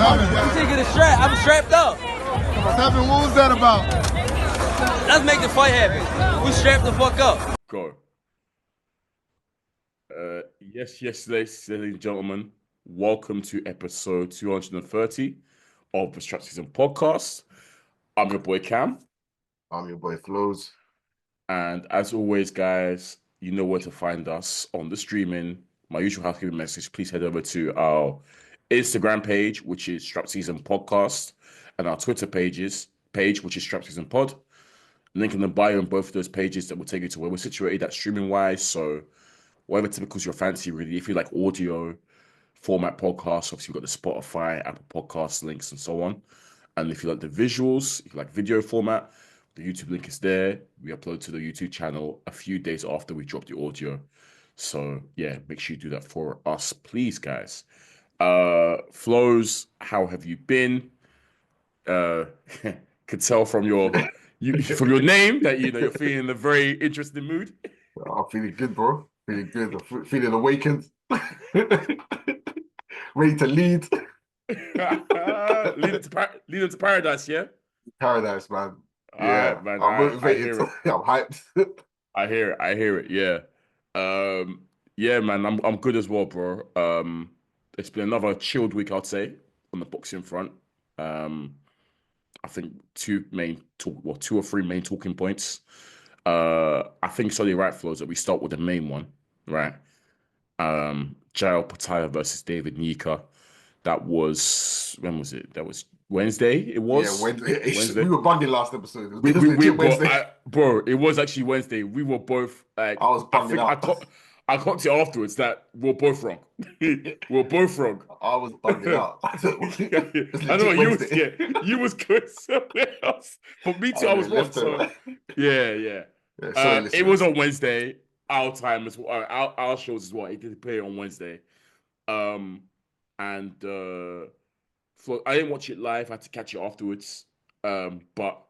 I'm taking a strap. I'm strapped up. Seven, what was that about? Let's make the fight happen. We strapped the fuck up. Go. Yes, ladies and gentlemen. Welcome to episode 230 of the SZN Podcast. I'm your boy Kam. I'm your boy Flowz. And as always, guys, you know where to find us on the streaming. My usual housekeeping message, please head over to our Instagram page, which is SZN Podcast, and our Twitter page, which is SZN Pod. Link in the bio on both of those pages that will take you to where we're situated at streaming-wise. So whatever typicals your fancy, really. If you like audio format podcasts, obviously we've got the Spotify, Apple Podcast links, and so on. And if you like the visuals, if you like video format, the YouTube link is there. We upload to the YouTube channel a few days after we drop the audio. So yeah, make sure you do that for us, please, guys. Flowz, how have you been? Could tell from your name that you're feeling in a very interesting mood. I'm feeling good, bro. Feeling good. I'm feeling awakened. Ready to lead. Lead into paradise, yeah? Paradise, man. Yeah, right, man. I'm motivated. I'm hyped. I hear it. Yeah. Yeah, man. I'm good as well, bro. It's been another chilled week, I'd say, on the boxing front. I think two or three main talking points. I think so. You're right, Flowz, that we start with the main one, right? Opetaia versus David Nyika. That was, when was it? That was Wednesday. It was. Yeah, Wednesday. We were bunging last episode. Wednesday. Bro, it was actually Wednesday. We were both like. I was bunging out. I clocked it afterwards that we're both wrong. We're both wrong. I was bunging out. I know you was scared. You was good somewhere else. But me too. I was one. So yeah. It was on Wednesday. Our time as well. Our shows as well. It did play on Wednesday. And I didn't watch it live. I had to catch it afterwards. But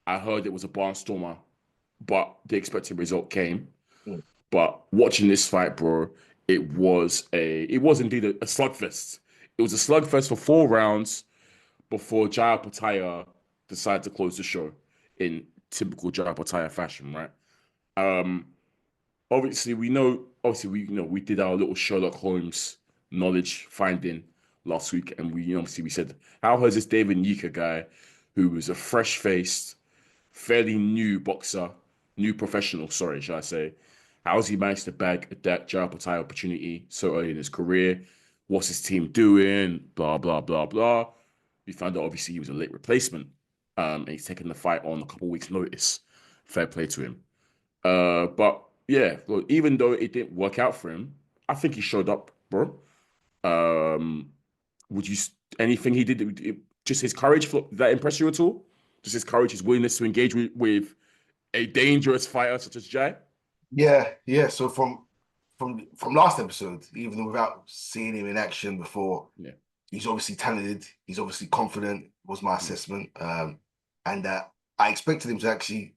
I heard it was a barnstormer. But the expected result came. But watching this fight, bro, it was indeed a slugfest. It was a slugfest for 4 rounds before Opetaia decided to close the show in typical Opetaia fashion, right? Obviously we did our little Sherlock Holmes knowledge finding last week, and we said, how has this David Nyika guy, who was a fresh-faced, fairly new boxer, new professional, sorry, shall I say, how has he managed to bag that Opetaia opportunity so early in his career? What's his team doing? Blah, blah, blah, blah. We found out, obviously, he was a late replacement. And he's taken the fight on a couple of weeks' notice. Fair play to him. But, yeah, look, even though it didn't work out for him, I think he showed up, bro. Anything he did, just his courage, did that impress you at all? Just his courage, his willingness to engage with a dangerous fighter such as Jai? Yeah. So from last episode, even without seeing him in action before, he's obviously talented. He's obviously confident. Was my assessment, and I expected him to actually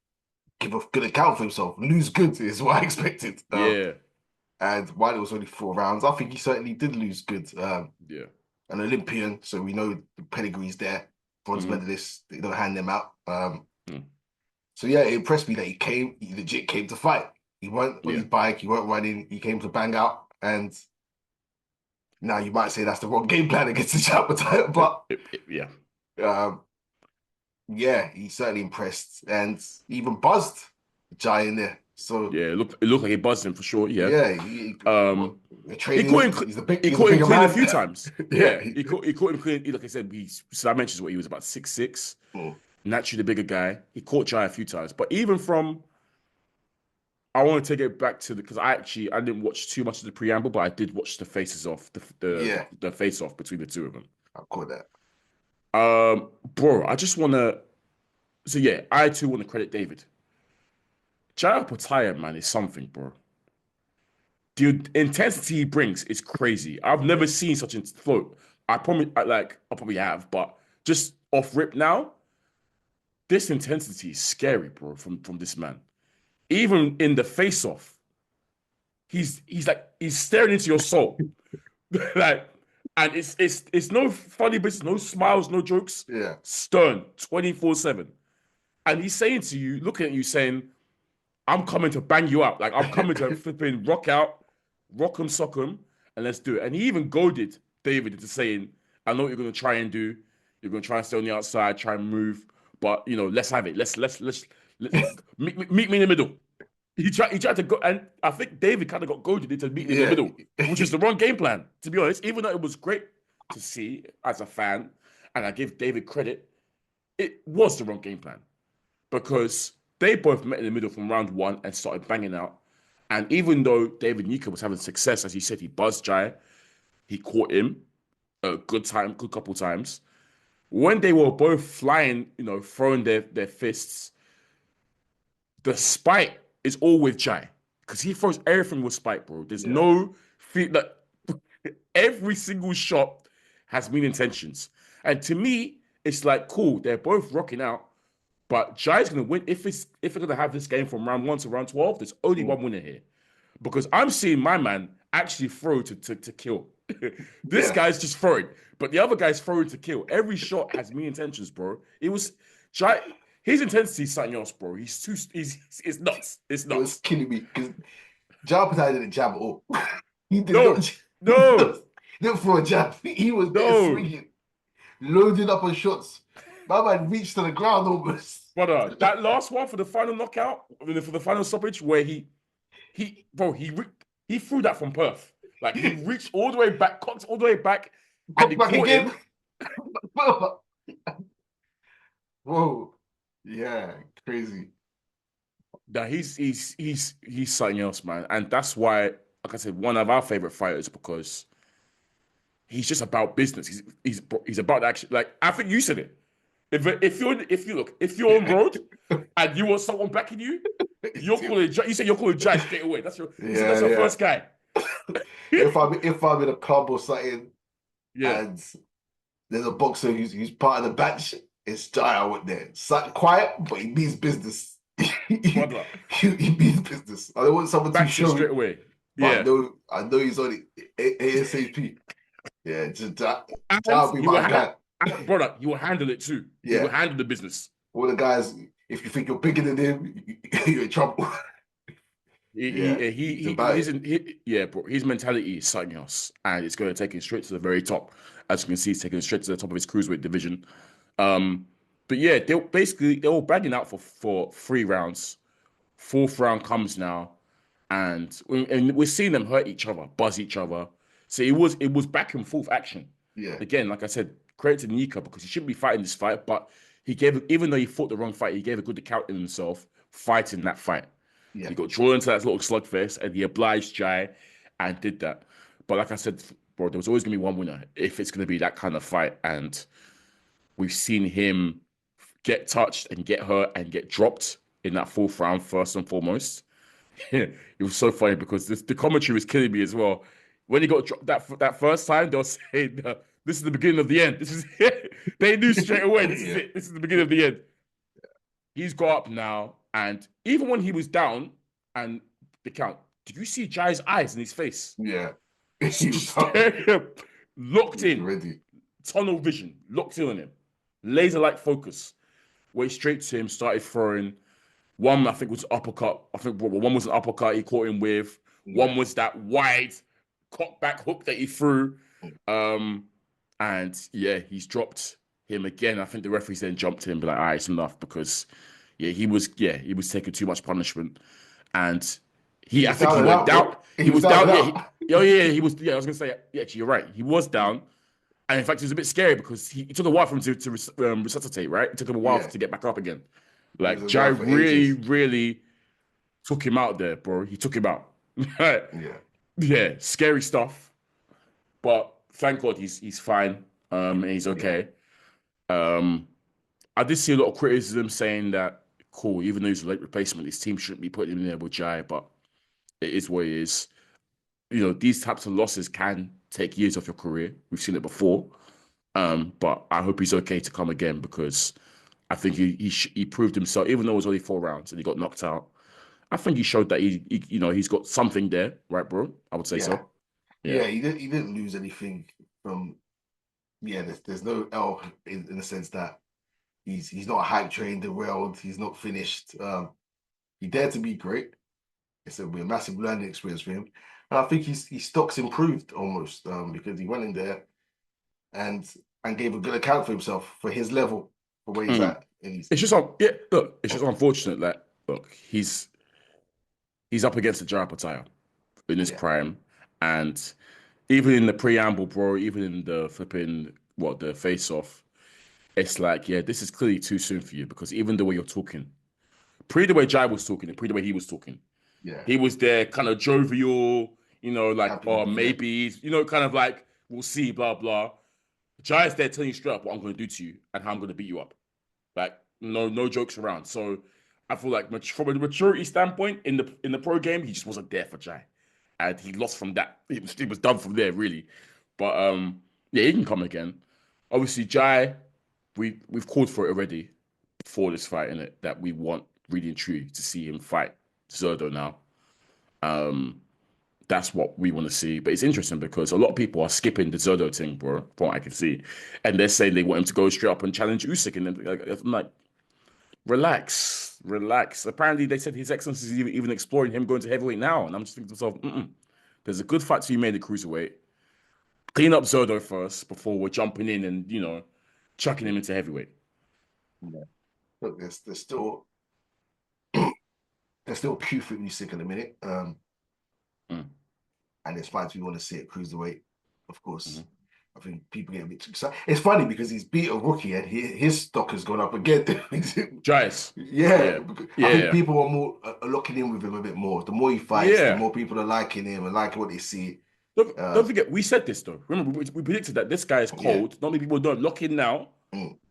give a good account for himself. Lose good is what I expected. And while it was only 4 rounds, I think he certainly did lose good. An Olympian, so we know the pedigree's there. Bronze medalists, they don't hand them out. So yeah, it impressed me that he legit came to fight. He went on his bike, he weren't running, he came to bang out. And now you might say that's the wrong game plan against the Opetaia, but he certainly impressed and even buzzed Jai in there. So yeah, it looked like he buzzed him for sure. Yeah. He caught him clean a few times. He caught him clean. Like I said, I mentioned he was about 6'6", naturally the bigger guy. He caught Jai a few times, but even from. I want to take it back to because I didn't watch too much of the preamble, but I did watch the faces off, the face off between the two of them. I'll call that. Bro, I just want to. So yeah, I too want to credit David. Opetaia, man, is something, bro. The intensity he brings is crazy. I've never seen such a float. I probably have, but just off rip now, this intensity is scary, bro. From this man. Even in the face-off, he's staring into your soul. Like And it's no funny business, no smiles, no jokes. Yeah. Stern, 24/7. And he's saying to you, looking at you, saying, I'm coming to bang you up. Like, I'm coming to flipping rock out, rock 'em, sock 'em, and let's do it. And he even goaded David into saying, I know what you're going to try and do. You're going to try and stay on the outside, try and move. But, let's have it. Let's meet me in the middle. He tried to go, and I think David kind of got goaded into meeting in the middle, which is the wrong game plan, to be honest. Even though it was great to see as a fan, and I give David credit, it was the wrong game plan. Because they both met in the middle from round one and started banging out. And even though David Nyika was having success, as he said, he buzzed Jai, he caught him a good couple times. When they were both flying, throwing their fists, the spite is all with Jai. Because he throws everything with spite, bro. There's no feet that every single shot has mean intentions. And to me, it's like, cool, they're both rocking out. But Jai's going to win. If we're going to have this game from round 1 to round 12, there's only one winner here. Because I'm seeing my man actually throw to kill. This guy's just throwing. But the other guy's throwing to kill. Every shot has mean intentions, bro. It was Jai. His intensity is something else, bro. It's nuts. It's nuts. It was killing me. Because Jai Opetaia didn't jab at all. He did not. Not for a jab. He was there swinging. Loading up on shots. My man reached to the ground almost. Brother, that last one for the final knockout, for the final stoppage, where he threw that from Perth. Like, he reached all the way back, cocked all the way back, and he caught him. Whoa. Yeah, crazy. Now, he's something else, man. And that's why, like I said, one of our favorite fighters, because he's just about business. He's about action. Like, I think you said it. If you're on road and you want someone backing you, you say you're calling Jai straight away. That's your first guy. if I'm in a club or something, and there's a boxer who's part of the batch, it's Jai. I went there. Quiet, but he means business. he means business. I don't want someone to show straight away. But I know he's on it ASAP. Yeah, just Jai will be my guy. Brother, you will handle it too. Yeah. You will handle the business. All the guys, if you think you're bigger than him, you're in trouble. Bro. His mentality is something else, and it's going to take him straight to the very top. As you can see, it's taking him straight to the top of his cruiserweight division. But yeah, they were bagging out for 3 rounds. 4th round comes now, and we're seeing them hurt each other, buzz each other. So it was back and forth action. Yeah. Again, like I said, credit to Nyika, because he shouldn't be fighting this fight, but even though he fought the wrong fight, he gave a good account in himself fighting that fight. Yeah. He got drawn into that little slugfest, and he obliged Jai and did that. But like I said, bro, there was always going to be one winner if it's going to be that kind of fight. And we've seen him get touched and get hurt and get dropped in that 4th round, first and foremost. It was so funny because the commentary was killing me as well. When he got dropped that first time, they were saying, this is the beginning of the end. This is it. They knew straight away, this is it. This is the beginning of the end. He's got up now, and even when he was down and the count, did you see Jai's eyes in his face? Yeah. Locked in. Ready. Tunnel vision. Locked in on him. Laser-like focus. Went straight to him, started throwing. One, I think, was uppercut. One was an uppercut he caught him with. One was that wide cock back hook that he threw. And he's dropped him again. I think the referees then jumped in and be like, all right, it's enough, because he was taking too much punishment. And I think he went down. He was down. He was. Yeah, I was gonna say. Yeah, actually, you're right. He was down, and in fact, it was a bit scary because he took a while for him to resuscitate. Right, it took him a while to get back up again. Like, Jai really took him out there, bro. He took him out. Yeah, scary stuff. But thank God he's fine. And he's okay. I did see a lot of criticism saying that, cool, even though he's a late replacement, his team shouldn't be putting him in there with Jai, but it is what it is. These types of losses can take years off your career. We've seen it before. But I hope he's okay to come again, because I think he proved himself, even though it was only 4 rounds and he got knocked out. I think he showed that he's got something there, right, bro? I would say so. Yeah, he didn't lose anything from. Yeah, there's no L in the sense that he's not a hype train derailed. He's not finished. He dared to be great. It's a massive learning experience for him, and I think his stock's improved almost because he went in there and gave a good account for himself for his level, for where he's Mm. at. In his, It's just look, it's just unfortunate that look, he's up against the Opetaia in his yeah, prime, and even in the preamble, bro, even in the flipping the face off, it's like, yeah, this is clearly too soon for you because even the way you're talking, pre the way Jai was talking, and pre the way he was talking, yeah, he was there kind of jovial, like, happy oh, with it. maybe, kind of like, we'll see, blah, blah. Jai's there telling you straight up what I'm going to do to you and how I'm going to beat you up. Like, no jokes around. So I feel like from a maturity standpoint in the pro game, he just wasn't there for Jai. And he lost from that. He was done from there, really. But yeah, he can come again. Obviously, Jai, we've called for it already before this fight, in it, that we want really and truly to see him fight Zerdo now. That's what we want to see. But it's interesting because a lot of people are skipping the Zerdo thing, bro, from what I can see. And they're saying they want him to go straight up and challenge Usyk. And I'm like, relax, relax. Apparently, they said His Excellency is even exploring him going to heavyweight now. And I'm just thinking to myself, there's a good fight to be made at cruiserweight. Clean up Zerdo first before we're jumping in and, chucking him into heavyweight. Yeah. Look, there's still there's still queue for Usyk in a minute. Mm. And there's fights we want to see at cruiserweight, of course. Mm-hmm. I think people get a bit too excited. It's funny because he's beat a rookie and his stock has gone up again. Giants. Yeah, I think Yeah. people are more locking in with him a bit more. The more he fights, the Yeah. more people are liking him and liking what they see. Don't forget, we said this though. Remember, we predicted that this guy is Yeah. cold. Not many people don't lock in now,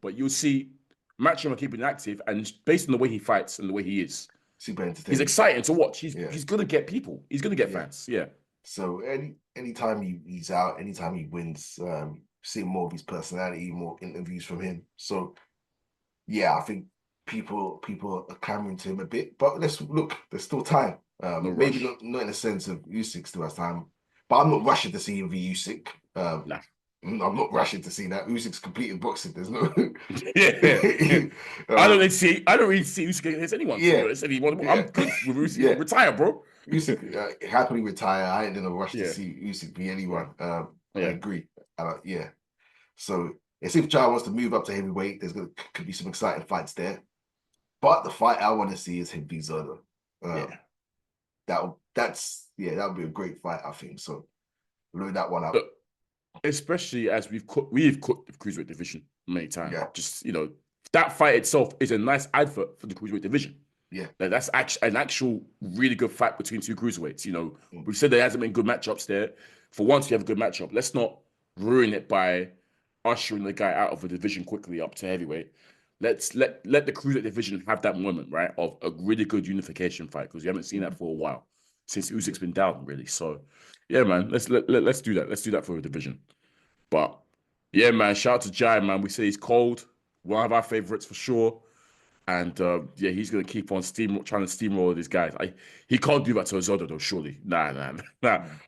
but you'll see Matchroom are keeping active, and based on the way he fights and the way he is, Super he's entertaining. exciting to watch. He's gonna get people. He's gonna get fans. Yeah. So anytime he's out, anytime he wins, see more of his personality, more interviews from him. So yeah, I think people are clamoring to him a bit. But let's look, there's still time. No Maybe rush. not in the sense of Usyk still has time, but I'm not rushing to see him v Usyk. Nah. I'm not rushing to see that. Usyk's completed boxing. There's no. Yeah. I don't really see Usyk against anyone. To be honest, I'm good with Usyk. Yeah. Retire, bro. Usyk happily retire. I ain't in a rush to Yeah. see Usyk be anyone. I Yeah. agree. Yeah. So if Jai wants to move up to heavyweight, could be some exciting fights there. But the fight I want to see is him v Zerdo. That would be a great fight, I think. So load that one up. Look, especially as we've cooked the cruiserweight division many times. Yeah. Just that fight itself is a nice advert for the cruiserweight division. Yeah. Like, that's an actual really good fight between two cruiserweights. We've said there hasn't been good matchups there. For once, we have a good matchup. Let's not ruin it by ushering the guy out of the division quickly up to heavyweight. Let's let the cruiserweight division have that moment, right, of a really good unification fight, because we haven't seen that for a while since Usyk's been down, really. So, yeah, man, let's do that. Let's do that for a division. But yeah, man, shout out to Jai, man. We say he's cold, one of our favorites for sure. And yeah, he's gonna keep on trying to steamroll these guys. He can't do that to Zoda though, surely. Nah.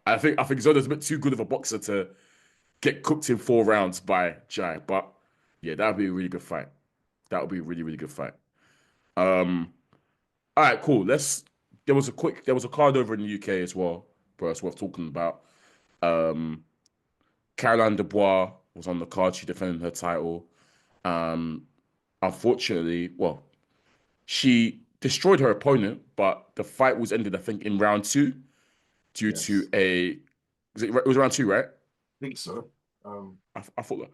I think Zoda's a bit too good of a boxer to get cooked in 4 rounds by Jai. But yeah, that would be a really good fight. That would be a really, really good fight. All right, cool. There was a card over in the UK as well, bro. It's worth talking about. Caroline Dubois was on the card. She defended her title. Unfortunately, she destroyed her opponent, but the fight was ended, I think, in round 2 due to it was round 2, right? I think so. I thought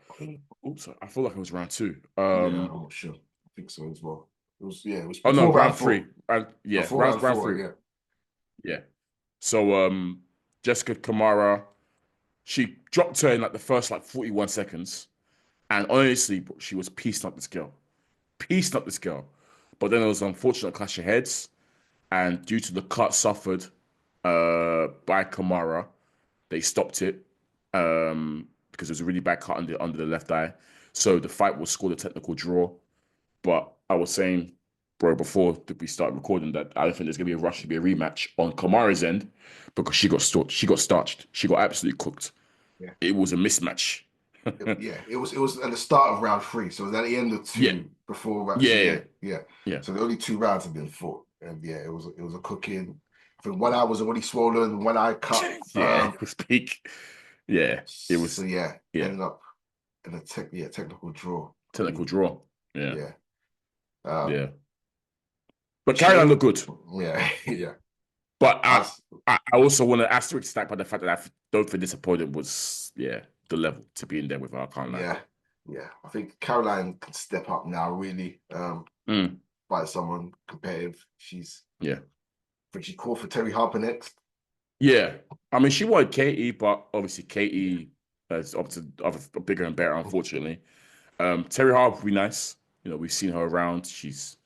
I feel like it was round 2. Yeah, I'm not sure. I think so as well. It was Oh no, round 4. 3. Round 3. Yeah. So Jessica Kamara, she dropped her in like the first 41 seconds. And honestly, she was piecing up this girl. But then there was an unfortunate clash of heads. And due to the cut suffered by Kamara, they stopped it because there's a really bad cut under the left eye. So the fight was scored a technical draw. But I was saying bro, before we start recording, that I don't think there's gonna be a rush to be a rematch on Kamara's end because she got starched. She got absolutely cooked. Yeah. It was a mismatch. It was at the start of round 3, so it was at the end of 2 before round. Yeah. So the only 2 rounds have been fought, and it was a cooking. I think one eye was already swollen, one eye cut. It was peak. Yeah, it was. So ended up in a technical draw. Technical draw. Yeah. But Caroline looked good. Yeah. But I also want to asterisk that by the fact that I don't think this opponent was the level to be in there with her. I can't lie. Yeah. I think Caroline can step up now. Really, fight someone competitive. I think she called for Terry Harper next. Yeah, I mean she wanted Katie, but obviously Katie is up to bigger and better, unfortunately. Terry Harper would be nice. You know, we've seen her around. She's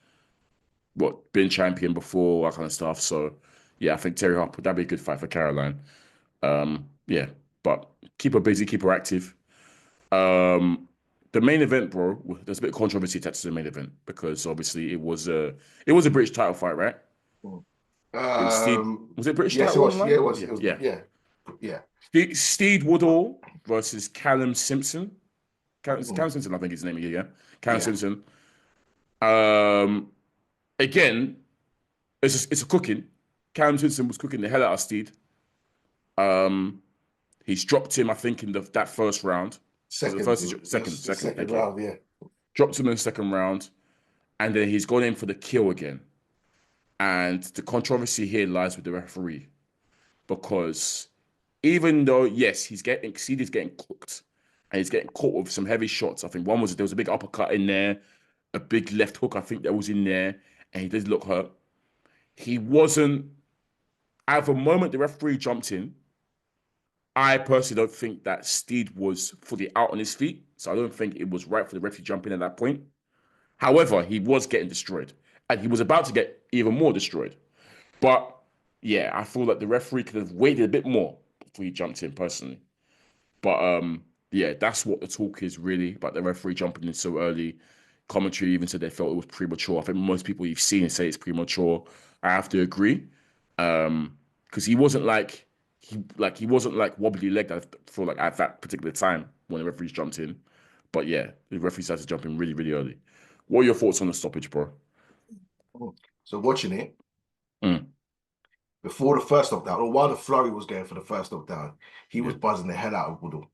been champion before, that kind of stuff. So I think Terry Harper, that'd be a good fight for Caroline. But keep her busy, keep her active. The main event, bro, there's a bit of controversy attached to the main event because obviously it was a British title fight, right? Was it British title? Yes, it was. Yeah. Steve Woodall versus Callum Simpson. Callum Simpson, I think his name is, Callum Simpson. Again, it's a cooking. Callum Simpson was cooking the hell out of Steed. He's dropped him, I think, in that first round. Second round, yeah. Dropped him in the second round, and then he's gone in for the kill again. And the controversy here lies with the referee, because even though Steed is getting cooked, and he's getting caught with some heavy shots. I think there was a big uppercut in there, a big left hook I think that was in there, and he did look hurt. He wasn't. At the moment the referee jumped in, I personally don't think that Steed was fully out on his feet, so I don't think it was right for the referee to jump in at that point. However, he was getting destroyed, and he was about to get even more destroyed. But I feel like the referee could have waited a bit more before he jumped in, personally. But that's what the talk is really about the referee jumping in so early. Commentary even said they felt it was premature. I think most people you've seen say it's premature. I have to agree, because he wasn't like wobbly legged. I feel like at that particular time when the referees jumped in. But the referee started to jump in really, really early. What are your thoughts on the stoppage, bro? So watching it before the first knockdown, or while the flurry was going for the first knockdown, he was buzzing the hell out of Woodall.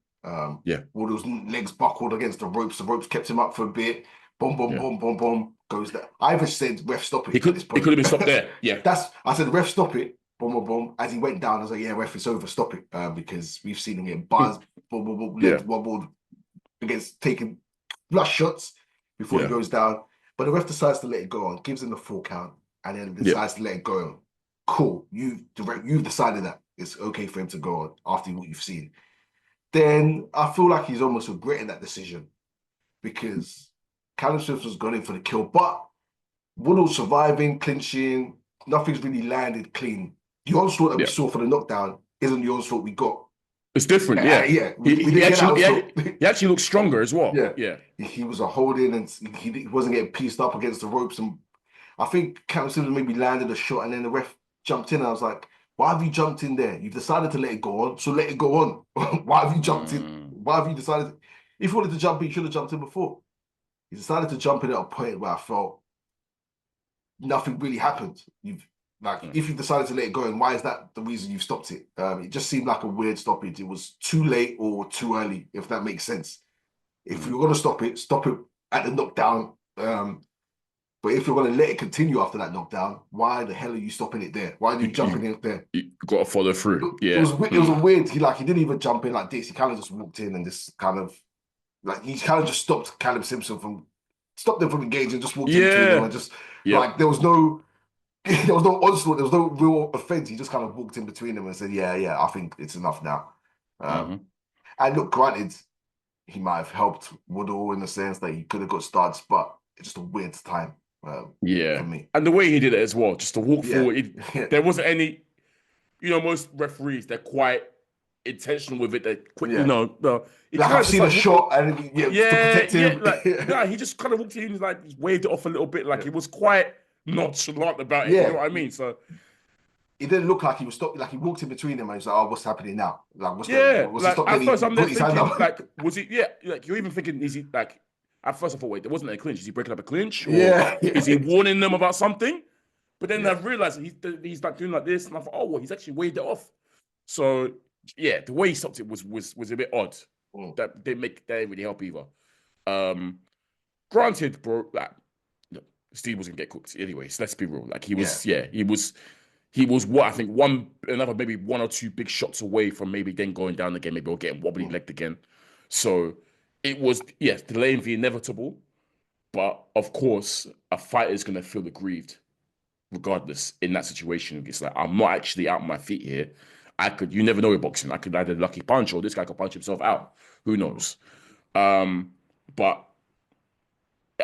Woodall's legs buckled against the ropes. The ropes kept him up for a bit. Boom, boom, boom, boom, boom. Goes there. I even said, ref, stop it. He could have been stopped there. Yeah. I said, ref, stop it. Boom, boom, boom. As he went down, I was like, ref, it's over. Stop it. Because we've seen him get buzzed, boom, boom, boom, legs wobbled against taking flush shots before he goes down. But the ref decides to let it go on, gives him the 4 count, and then decides to let it go on. Cool. You've decided that it's okay for him to go on after what you've seen. Then I feel like he's almost regretting that decision, because Callum Smith was going in for the kill, but Woodall surviving, clinching, nothing's really landed clean. The onslaught that we saw for the knockdown isn't the onslaught we got. It's different, He actually looks stronger as well. He was a holding, and he wasn't getting pieced up against the ropes. And I think Callum Smith maybe landed a shot, and then the ref jumped in. And I was like, why have you jumped in there? You've decided to let it go on, so let it go on. Why have you jumped in? Why have you decided? If you wanted to jump in, you should have jumped in before. He decided to jump in at a point where I felt nothing really happened. If you decided to let it go, and why is that the reason you've stopped it? It just seemed like a weird stoppage. It was too late or too early, if that makes sense. If you're going to stop it at the knockdown. But if you're going to let it continue after that knockdown, why the hell are you stopping it there? Why are you jumping in there? You got to follow through. It was a weird. He didn't even jump in like this. He kind of just walked in and just kind of just stopped Callum Simpson from engaging, just walked in between them and just there was no onslaught, there was no real offense. He just kind of walked in between them and said, I think it's enough now. And look, granted, he might have helped Woodall in the sense that he could have got starts, but it's just a weird time for me. And the way he did it as well, just to walk forward, there wasn't any, most referees, they're quite intentional with it. They quick, no. I've seen a shot and to protect him. He just kind of walked in, he waved it off a little bit. It was quite nonchalant about it. Yeah. You know what I mean? So it didn't look like he was stopped. Like he walked in between them and he was like, "Oh, what's happening now? Like, what's yeah, going? What's he like stopped?" at Then he first I'm there put his hand thinking, up. like, was he? Yeah, like you're even thinking, is he like? At first I thought, wait, there wasn't a clinch. Is he breaking up a clinch, or Yeah. is he warning them about something? But then Yeah. I realized he's like doing like this, and I thought, oh, well, he's actually waved it off. So yeah, the way he stopped it was a bit odd. That didn't really help either. Granted, bro, like, look, Steve was gonna get cooked anyways. Let's be real. Like he was, he was what I think maybe one or two big shots away from maybe then going down again, maybe or getting wobbly legged again. So it was, yes, delaying the inevitable, but of course, a fighter is gonna feel aggrieved regardless in that situation. It's like I'm not actually out on my feet here. You never know with boxing. I could either lucky punch or this guy could punch himself out. Who knows? But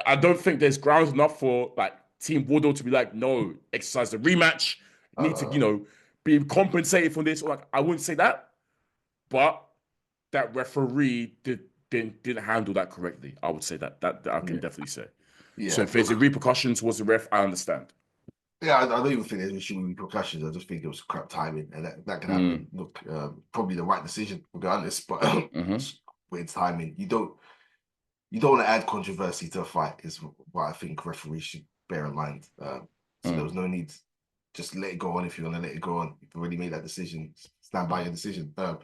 I don't think there's grounds enough for like Team Woodall to be like, no, exercise the rematch. Need to, be compensated for this. Or like, I wouldn't say that, but that referee didn't handle that correctly. I would say that I can definitely say. Yeah. So if there's a repercussion towards the ref, I understand. Yeah, I don't even think there's issue with repercussions. I just think it was crap timing, and that can happen. Look, probably the right decision regardless, but with timing, you don't want to add controversy to a fight. Is what I think referees should bear in mind. So there was no need. Just let it go on if you're going to let it go on. You've already made that decision. Stand by your decision. But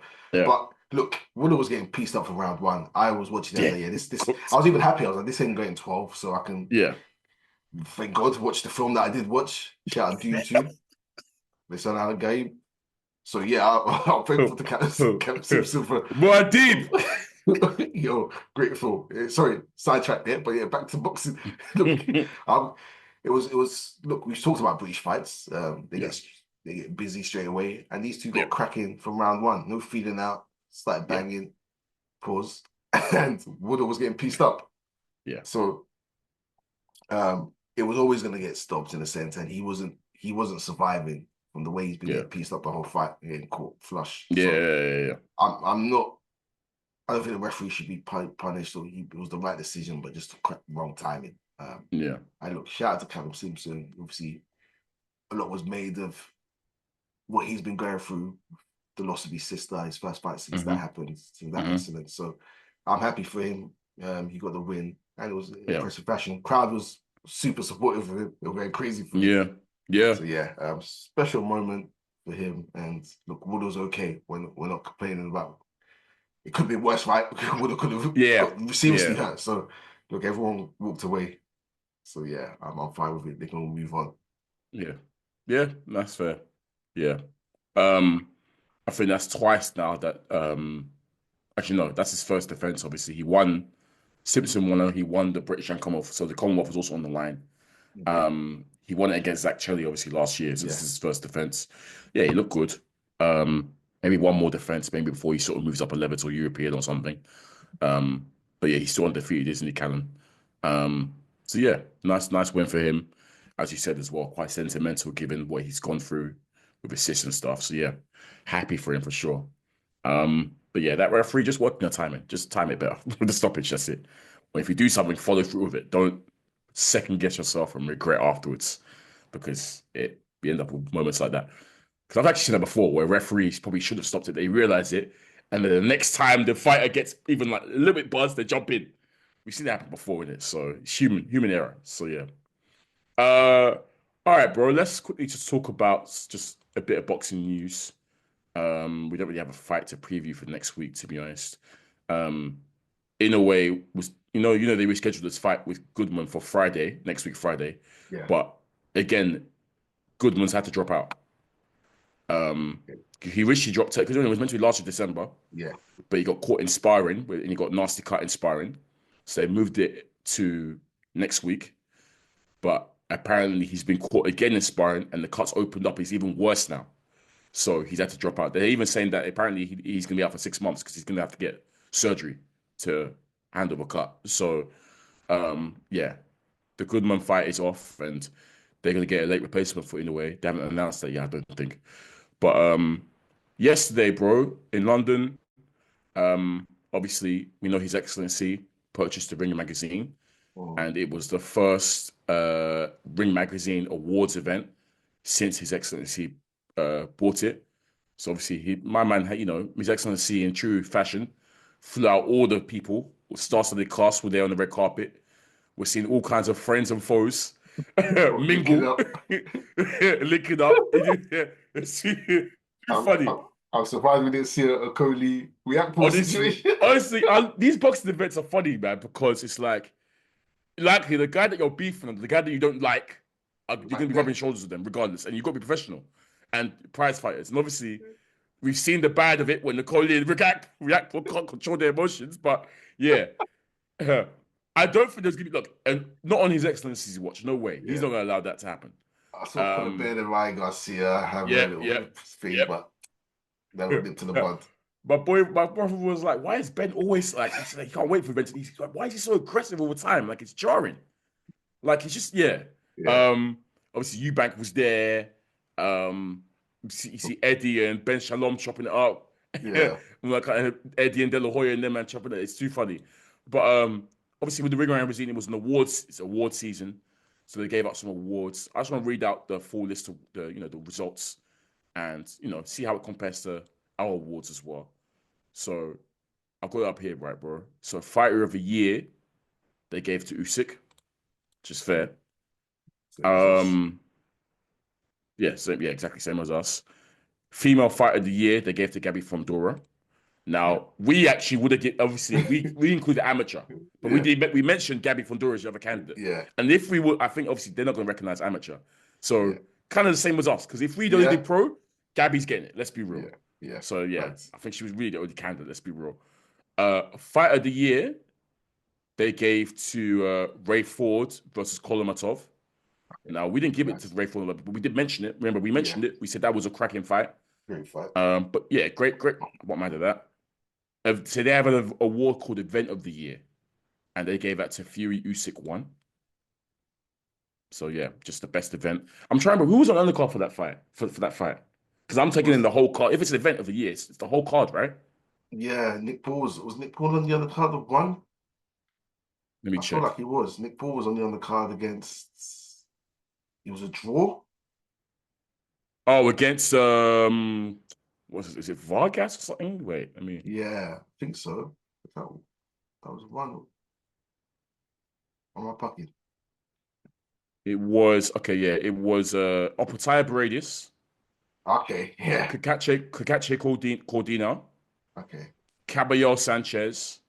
look, Woodall was getting pieced up for round one. I was watching that. Yeah, this. I was even happy. I was like, this ain't going 12, so I can. Yeah. Thank God to watch the film that I did watch. Shout out Dune 2. They sent out a game. So yeah, I'll thankful to Kam Simpson for. Boy, deep. Yo, grateful. Sorry, sidetracked there, but yeah, back to boxing. Look, it was. Look, we've talked about British fights. They get busy straight away, and these two got cracking from round one. No feeling out, started banging, pause, and Woodall was getting pieced up. Yeah. So, it was always going to get stopped in a sense, and he wasn't surviving from the way he's been getting pieced up the whole fight, getting caught flush. Yeah. I'm not. I don't think the referee should be punished. Or it was the right decision, but just wrong timing. And look, shout out to Kam Simpson. Obviously, a lot was made of what he's been going through, the loss of his sister, his first fight since that happened, since that incident. So I'm happy for him. He got the win, and it was impressive fashion. Crowd was super supportive of him. They were going crazy for him. Yeah. So special moment for him. And look, Woodall's okay. We're not complaining about. It could be worse, right? Woodall could have got seriously hurt. So look, everyone walked away. So yeah, I'm fine with it. They can all move on. Yeah, that's fair. Yeah. I think that's twice now that actually no, that's his first defense. Obviously, Simpson won. He won the British and Commonwealth, so the Commonwealth was also on the line. He won it against Zach Chelly, obviously last year, so this is his first defense. Yeah, he looked good. Maybe one more defense, maybe before he sort of moves up a level to a European or something. But yeah, he's still undefeated, isn't he, Callum? So yeah, nice win for him. As you said as well, quite sentimental given what he's gone through with assists and stuff. So yeah, happy for him for sure. But yeah, that referee just working on timing. Just time it better with the stoppage. That's it. When if you do something, follow through with it. Don't second guess yourself and regret afterwards, because you end up with moments like that. Because I've actually seen that before, where referees probably should have stopped it. They realize it, and then the next time the fighter gets even like a little bit buzzed, they jump in. We've seen that happen before in it, so it's human error. So yeah. All right, bro. Let's quickly just talk about just a bit of boxing news. We don't really have a fight to preview for next week, to be honest. In a way, was they rescheduled this fight with Goodman for Friday, next week Friday. Yeah. But again, Goodman's had to drop out. He originally dropped it because it was meant to be last year December. Yeah. But he got caught in sparring, and he got nasty cut in sparring. So they moved it to next week. But apparently he's been caught again in sparring, and the cut's opened up. It's even worse now. So he's had to drop out. They're even saying that apparently he's going to be out for 6 months because he's going to have to get surgery to handle the cut. So, the Goodman fight is off, and they're going to get a late replacement for it in a way. They haven't announced that yet, I don't think. But yesterday, bro, in London, obviously, we know His Excellency purchased the Ringer magazine. and it was the first Ring Magazine Awards event since His Excellency bought it. So obviously, my man, His Excellency in true fashion, flew out all the people. Stars of the cast were there on the red carpet. We're seeing all kinds of friends and foes mingle, linking up. It's too funny. I'm surprised we didn't see a Coley react pool situation. Honestly, these boxing events are funny, man, because it's like, likely the guy that you're beefing, the guy that you don't like, you're going to be rubbing shoulders with them regardless, and you've got to be professional and prize fighters. And obviously, we've seen the bad of it when the Coley react or can't control their emotions. But yeah, I don't think there's going to be, look, and not on His Excellency's watch. No way. He's not going to allow that to happen. I saw Conor Ben and Ryan Garcia have a little thing, but never nipped to the bud. My brother was like, why is Ben always like, he can't wait for Ben to, he's like, why is he so aggressive all the time? Like, it's jarring. Like, it's just, obviously, Eubank was there. You see Eddie and Ben Shalom chopping it up. Yeah. Like Eddie and De La Hoya and them, man, chopping it. It's too funny. But obviously, with the Ring Around Magazine, it was an awards. It's award season, so they gave out some awards. I just want to read out the full list of the results, and see how it compares to our awards as well. So I've got it up here, right, bro. So Fighter of the Year, they gave to Usyk, which is fair. Exactly same as us. Female Fighter of the Year, they gave to Gabby from Dora. Now, we actually would have get, obviously, we included amateur, but we mentioned Gabby Fondura as the other candidate. Yeah. And if we would, I think obviously they're not going to recognize amateur. So kind of the same as us, because if we don't do pro, Gabby's getting it. Let's be real. Yeah. So right. I think she was really the only candidate. Let's be real. Fight of the Year, they gave to Ray Ford versus Kolomatov. Now, we didn't give it to Ray Ford, but we did mention it. Remember, we mentioned it. We said that was a cracking fight. Great fight. But yeah, great. What mind of that? So they have an award called Event of the Year, and they gave that to Fury Usyk 1. So yeah, just the best event. I'm trying to remember who was on the undercard for that fight. For that fight, because I'm taking in the whole card. If it's an Event of the Year, it's the whole card, right? Yeah, Nick Paul was Nick Paul on the undercard of 1? Let me check. I feel like he was. Nick Paul was on the undercard against. It was a draw. Oh, against is it Vargas or something? Wait, I mean, yeah, I think so. That was 1 on my pocket. It was okay. Yeah, it was Opetaia Paredes. Okay, yeah. Kakache Cordina. Okay. Caballero Sanchez.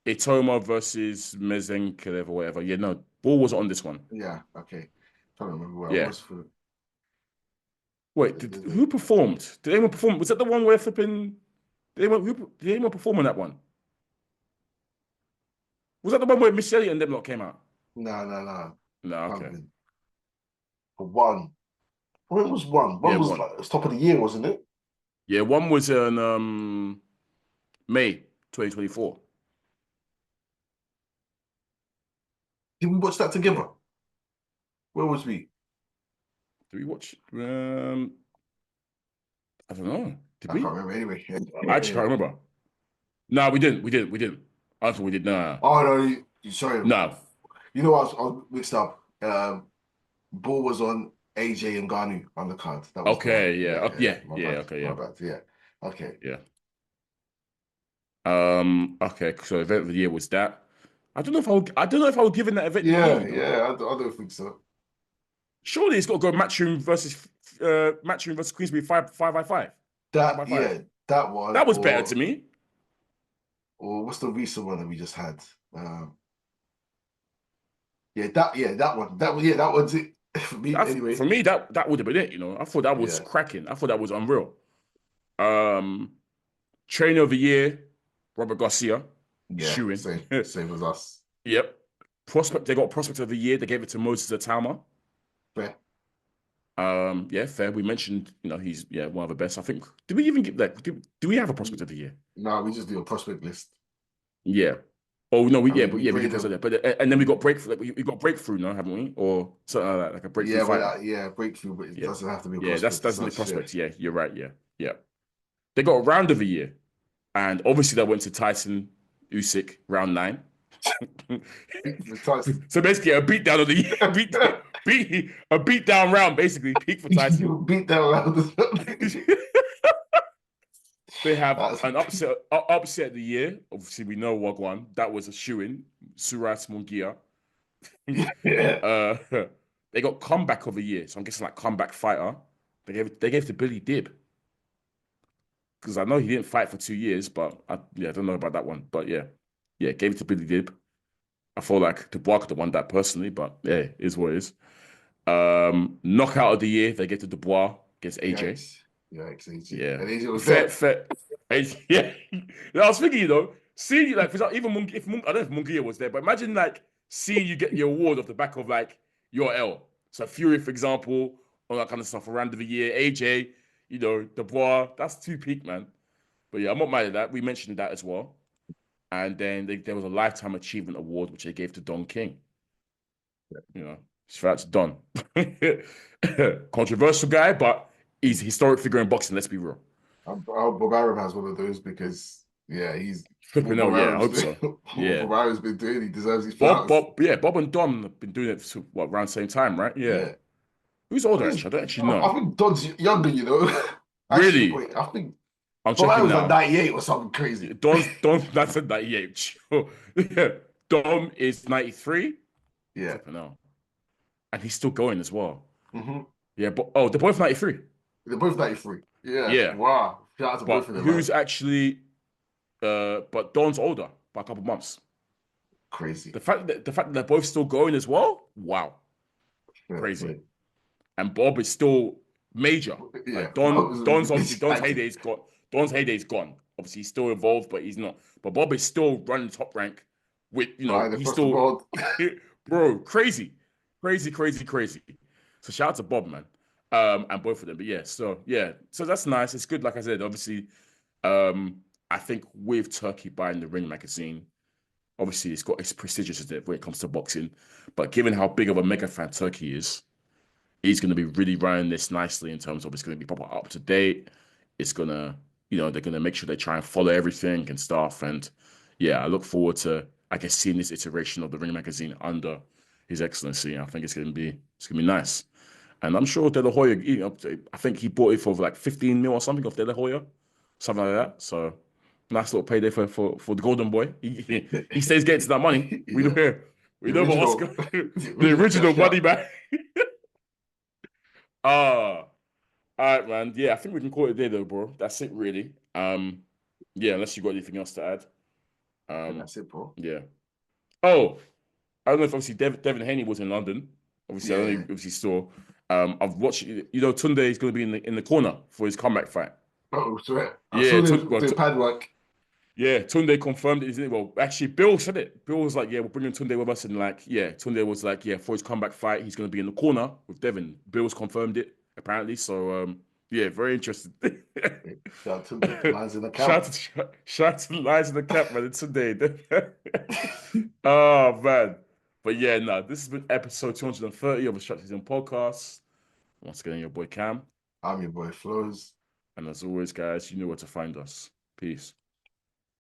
Itoma versus Mezenkilev or whatever. Yeah, no, Ball was on this one. Yeah, okay. Trying to remember where I was for. Wait, who performed? Did anyone perform? Was that the one where flipping? Did anyone perform on that one? Was that the one where Michelle and them lot came out? No. No, okay. For 1. When was 1? One was like top of the year, wasn't it? Yeah, 1 was in May 2024. Did we watch that together? Where was we? Did we watch? I don't know. Did we? I can't remember anyway. I actually can't remember. No, we didn't. I thought we did. No. Oh no, sorry. No. You know what? I was mixed up. Ball was on AJ and Ngannou on the card. That was okay. Yeah. Okay. Yeah. Okay. Yeah. Okay. So event of the year was that. I don't know if I would give in that event. I don't think so. Surely it's got to go Matchroom versus Queensberry 5x5. That one. That was better to me. Or what's the recent one that we just had? That one. That one's it. For me, anyway. For me, that would have been it, I thought that was cracking. I thought that was unreal. Trainer of the Year, Robert Garcia. Yeah, same as us. Yep. They got Prospect of the Year. They gave it to Moses Atama. Fair. Fair. We mentioned, he's one of the best. I think. Did we even get that? Do we have a Prospect of the Year? No, we just do a prospect list. Yeah. Oh no, we did and then we got breakthrough. We got breakthrough now, haven't we? Or something like that, like a breakthrough. Breakthrough, but it doesn't have to be. That's the prospect. Yeah, you're right. Yeah. They got a round of the year, and obviously that went to Tyson Usyk round 9. So basically, a beat down of the year, a beat down round, basically peak for Tyson. Beat down round. They have an upset of the year. Obviously, we know Wagwan. That was a shoo-in. Surat Mungia. Yeah. They got comeback of the year. So I'm guessing like comeback fighter. They gave to Billy Dib. Because I know he didn't fight for 2 years, but I don't know about that one. But yeah, gave it to Billy Dib. I feel like Dubois could have won that personally, but yeah, it is what it is. Knockout of the year, they get to Dubois against AJ. AJ. Yeah. And AJ was fair. Yeah. I was thinking, seeing you, like, for example, even I don't know if Mungia was there, but imagine, like, seeing you get your award off the back of, like, your L. So Fury, for example, all that kind of stuff around the year. AJ, Dubois, that's too peak, man. But yeah, I'm not mad at that. We mentioned that as well. And then there was a Lifetime Achievement Award, which they gave to Don King. Shout out to Don. Controversial guy, but he's a historic figure in boxing, let's be real. I hope Bob Arum has one of those because, he's... Flipping out, I hope so. Yeah. Bob Arum's been doing, he deserves his flowers. Bob and Don have been doing it around the same time, right? Yeah. Who's older, actually? I don't actually know. I think Don's younger, Really? Wait, I think... I'm checking now. Like 98 or something crazy. That's a 98. Yeah. Dom is 93. Yeah. No. And he's still going as well. Mm-hmm. Yeah, but they're both 93. They're both 93. Yeah. Yeah. Wow. Shout out to both of them. Who's actually but Don's older by a couple months. Crazy. The fact that they're both still going as well, wow. Crazy. Right. And Bob is still major. Yeah. Like Don's heyday is gone. Obviously, he's still involved, but he's not. But Bob is still running top rank with, he's still, bro, crazy. So shout out to Bob, man. And both of them. But so that's nice. It's good. Like I said, obviously, I think with Turkey buying the Ring magazine, obviously it's prestigious when it comes to boxing. But given how big of a mega fan Turkey is, he's going to be really running this nicely in terms of it's going to be proper up to date. It's going to, they're going to make sure they try and follow everything and stuff. And I look forward to, seeing this iteration of the Ring magazine under His Excellency. I think it's going to be nice. And I'm sure De La Hoya, I think he bought it for like 15 mil or something off De La Hoya, something like that. So nice little payday for the Golden Boy. He stays getting to that money. We know about Oscar, the original money man. All right, man. Yeah, I think we can call it a day though, bro. That's it, really. Unless you got anything else to add. That's it, bro. Yeah. Oh, I don't know if obviously Devin Haney was in London. Obviously, I don't obviously saw. I've watched. Tunde is going to be in the corner for his comeback fight. Oh, sorry. I saw the pad work. Yeah, Tunde confirmed it. Well, actually, Bill said it. Bill was like, "Yeah, we're bringing Tunde with us," and Tunde was like, "Yeah, for his comeback fight, he's going to be in the corner with Devin." Bill's confirmed it apparently. So, very interesting. Shout out to the lines in the cap. Shout out to the lines in the cap, man. It's Tunde. Oh man. But this has been episode 230 of the SZN Podcast. Once again, your boy Kam. I'm your boy Flowz. And as always, guys, you know where to find us. Peace.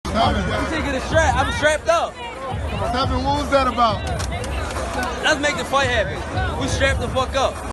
I'm taking a strap. I'm strapped up. What was that about? Let's make the fight happen. We strapped the fuck up.